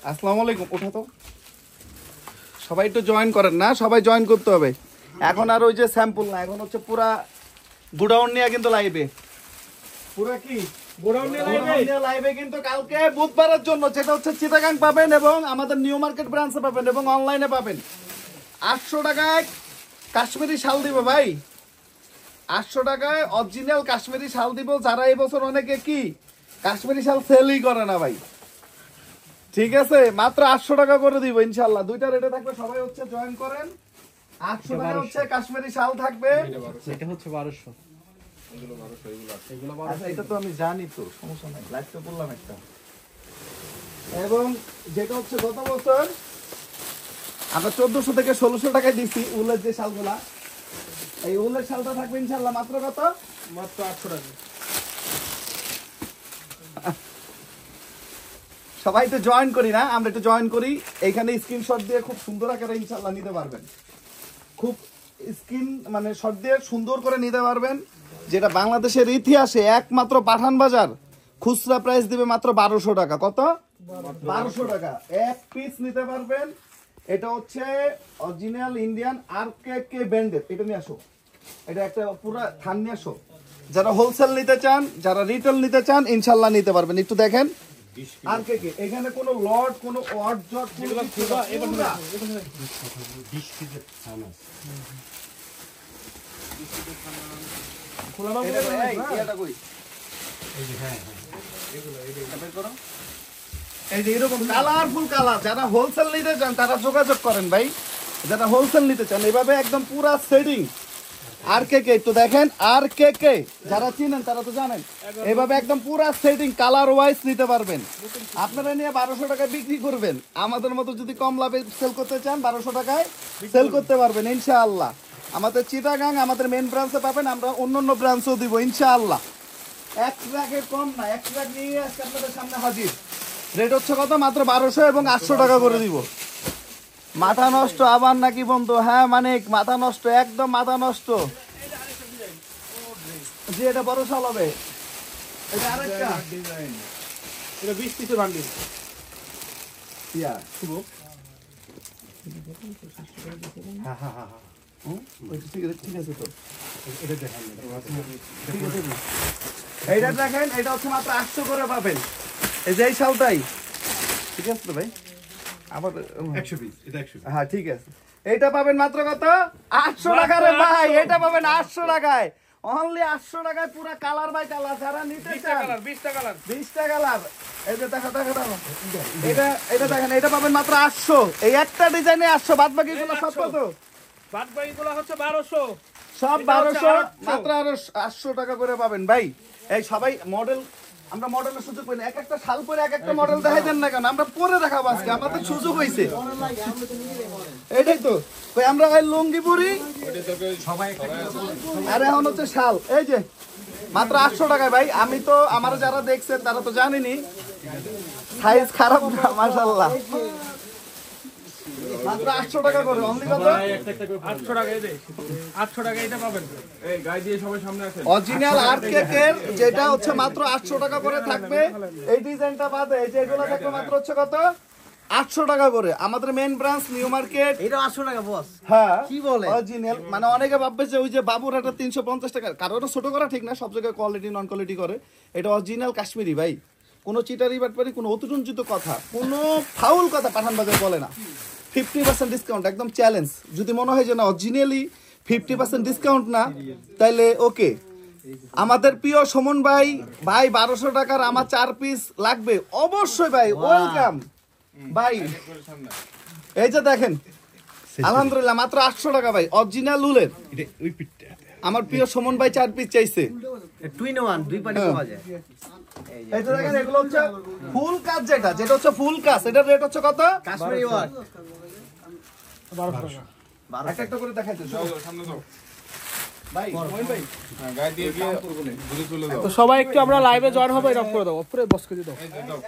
আসসালামু আলাইকুম। ওঠা তো, সবাই একটু জয়েন করেন না, সবাই জয়েন করতে হবে। এখন আর ওই যে স্যাম্পল না, এখন হচ্ছে পুরা গোডাউন নিয়ে কিন্তু লাইভে, পুরা কি গোডাউন নিয়ে লাইভে কিন্তু কালকে বুধবারের জন্য, যেটা হচ্ছে চিটাগাং পাবেন এবং আমাদের নিউ মার্কেট ব্রাঞ্চে পাবেন এবং অনলাইনে পাবেন। 800 টাকায় কাশ্মীরি শাল দিব ভাই, 800 টাকায় অরিজিনাল কাশ্মীরি শাল দিব। যারা এই বছর অনেকে কি কাশ্মীরি শাল সেলই করে না ভাই, ঠিক আছে, মাত্র 800 টাকা করে দিব ইনশাআল্লাহ। দুইটা রেটে থাকবে, সবাই হচ্ছে জয়েন করেন। 800 টাকা হচ্ছে কাশ্মীরি শাল থাকবে, এটা হচ্ছে 1200। আচ্ছা, এটা তো আমি জানি, তো সমস্যা নাই, লাইভটা বললাম একটা। এবং যেটা হচ্ছে গত বছর আমরা 1400 থেকে 1600 টাকায় দিচ্ছি উলের যে শালগুলা, এই উলের শালটা থাকবে ইনশাআল্লাহ মাত্র কত? মাত্র 800 টাকা। সবাই তো জয়েন করি না, আমরা একটু জয়েন করি। এইখানে স্ক্রিনশট দিয়ে খুব সুন্দর আকারে ইনশাআল্লাহ নিতে পারবেন, খুব স্ক্রিন মানে শট দিয়ে সুন্দর করে নিতে পারবেন। যেটা বাংলাদেশের ইতিহাসে একমাত্র পাঠান বাজার খুচরা প্রাইস দিবে মাত্র 1200 টাকা। কত? 1200 টাকা এক পিস নিতে পারবেন। এটা হচ্ছে অরিজিনাল ইন্ডিয়ান আরকেকে ব্র্যান্ডের। এটা নিয়ে আসো, এটা একটা পুরো থান নিয়ে আসো। যারা হোলসেল নিতে চান, যারা রিটেল নিতে চান ইনশাআল্লাহ নিতে পারবেন। একটু দেখেন আরকেকে, এখানে কোনো লট, কোনো অড জট, কোনো কিছু না। এই যে এরকম কালারফুল কালার, যারা হোলসেল নিতে চান তারা যোগাযোগ করেন ভাই। যারা হোলসেল নিতে চান এভাবে একদম পুরা সেটিং আরকেকে, একটু দেখেন আরকেকে, যারা চিনেন তারা তো জানেন। এভাবে একদম পুরা সেটিং কালার ওয়াইজ নিতে পারবেন। আপনারা নিয়ে 1200 টাকায় বিক্রি করবেন, আমাদের মতো যদি কম লাভে সেল করতে চান 1200 টাকায় সেল করতে পারবেন ইনশাআল্লাহ। আমাদের চিটাগাং আমাদের মেন ব্রাঞ্চে পাবেন, আমরা অন্য ব্রাঞ্চেও দিব ইনশাআল্লাহ। 1 টাকার কম না, 1 টাকা নিয়ে আজকে আপনাদের সামনে হাজির। রেট হচ্ছে কত? মাত্র 1200 এবং 800 টাকা করে দিব। মাথা নষ্ট আবার নাকি বন্ধু? হ্যাঁ মানে মাথা নষ্ট, একদম মাথা নষ্ট। জি, এটা বড় শাল হবে। এটা আরেকটা ডিজাইন, এটা 20 পিসের বান্ডিল। ইয়া শুভ। হ্যাঁ হ্যাঁ হ্যাঁ। ঠিক আছে তো, এটা দেখেন। ঠিক আছে। এইটা দেখেন, এটা হচ্ছে মাত্র 800 করে পাবেন। এই যে এই শালটাই, ঠিক আছে তো ভাই? আবার 100 পিস, এটা 100 পিস। হ্যাঁ ঠিক আছে। এইটা পাবেন মাত্র কত? 800 টাকা রে ভাই, এটা পাবেন 800 টাকায়, অনলি 800 টাকায় পুরো কালার বাই কালার। যারা নিতে চান 20টা কালার। 20টা কালার। এই যে দেখা এটা দেখেন, এটা পাবেন মাত্র 800। এই একটা ডিজাইনে 800, বাদ বাকিগুলো সব কত? বাদ বাকিগুলো হচ্ছে 1200। সব 1200, মাত্র আরো 800 টাকা করে পাবেন ভাই। এই সবাই মডেল, আমরা মডেলের সুযোগ পাই না, এক একটা শাল পরে এক একটা মডেল দেখাই দেন না কেন? আমরা পরে দেখাবো আজকে, আমাদের সুযোগ হয়েছে এটাই তো। কই আমরা এই লুঙ্গি পরি, আর এখন হচ্ছে শাল। এই যে মাত্র 800 টাকায় ভাই। আমি তো, আমার যারা দেখছেন তারা তো জানেনি, সাইজ খারাপ না মাশাআল্লাহ। মাত্র 800 টাকা করে, অনলি কত? 800 টাকা। এই যে 800 টাকা এটা পাবেন। এই গাই দিয়ে সবাই সামনে আসেন। অরিজিনাল আরকেকের যেটা হচ্ছে মাত্র 800 টাকা করে থাকবে। এই ডিজাইনটা বাদে এই যে এগুলো থাকবে মাত্র হচ্ছে কত? 800 টাকা করে। আমাদের মেইন ব্রাঞ্চ নিউ মার্কেট। এটা 800 টাকা বস। হ্যাঁ কি বলে? অরিজিনাল, মানে অনেকে ভাববে যে ওই যে বাবুরহাটে 350 টাকা, কারোর ছোট করা ঠিক না, সব জায়গায় কোয়ালিটি নন কোয়ালিটি করে। এটা অরিজিনাল কাশ্মীরি ভাই, কোনো চিটারি বাটপারি, কোনো অতিরঞ্জিত কথা, কোনো ফাউল কথা পাঠান বাজার বলে না। 50% ডিসকাউন্ট একদম চ্যালেঞ্জ। যদি মনে হয় যে না অরিজিনালি 50% ডিসকাউন্ট না, তাইলে ওকে। আমাদের প্রিয় সুমন ভাই, ভাই 1200 টাকার আমার 4 পিস লাগবে অবশ্যই ভাই, ওয়েলকাম ভাই। এই যে দেখেন আলহামদুলিল্লাহ মাত্র 800 টাকা ভাই, অরিজিনাল উলের। ওই পিঠটা আমার প্রিয় সুমন ভাই 4 পিস চাইছে। টুইন ওয়ান, দুই পার্টি পাওয়া যায়। এই যে দেখেন, এগুলো হচ্ছে ফুল কাজ, যেটা হচ্ছে ফুল কাজ। এটার রেট হচ্ছে কত? কাশ্মীরি ওয়ার্ক 1200 টাকা। একটা একটা করে দেখাইতে সামনে দাও ভাই, মোহিন ভাই। হ্যাঁ, গাই দিয়ে গিয়ে ঘুরে চলে দাও। তো সবাই একটু আমরা লাইভে জয়েন হবো, এটা করে দাও, পুরো বস করে দাও। এই যে দাও।